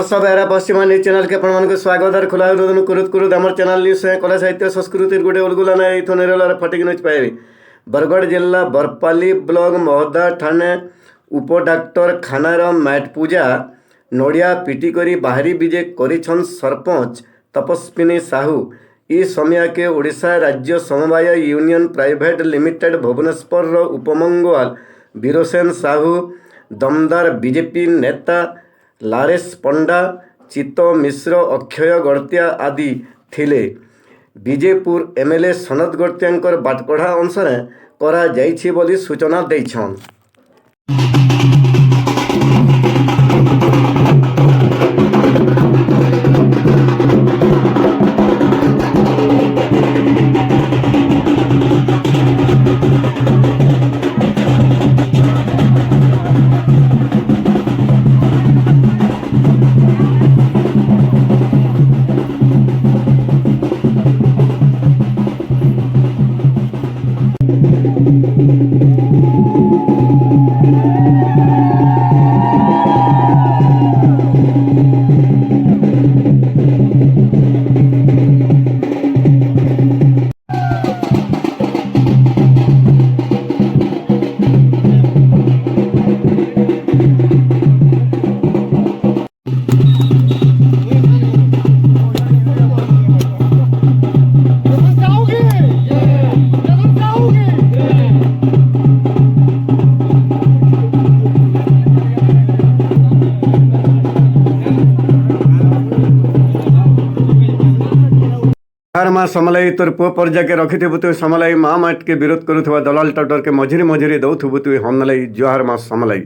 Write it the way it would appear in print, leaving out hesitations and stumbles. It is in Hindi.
नमस्कार बेहरा पश्चिमा न्यूज चैनल के अपन स्वागत और खुला कुरुद आम चैनल न्यूज कला साहित्य संस्कृति गोटे उलगुला ना इथो निरल फटिक न्यूज पाइबे। बरगढ़ जिला बरपाली ब्लॉक महोदा ठाणे उप डाक्टर खानार मैट पूजा नड़िया पिटी करी बाहरी विजे करिछन सरपंच तपस्विनी साहू। ई समिया के ओडिशा राज्य समवाय यूनियन प्राइवेट लिमिटेड भुवनेश्वर उपमंगुआल बीरसेन साहू दमदार बीजेपी नेता लारेश पंडा चित्त मिश्र अक्षय गड़तिया आदि थिले। विजेपुर एमएलए सनत गड़तिया बाटकढ़ा अंशरे करा जाइछि बोली सूचना दैछन। जोहार माँ समलाई तोर पुओ पर्जा के रखिथबु तु समलाई माँ माट के विरोध करुवा दलाल टाउटर के मझिरी मझिरी दौथबु तु हमलाई जोहार माँ समलाई।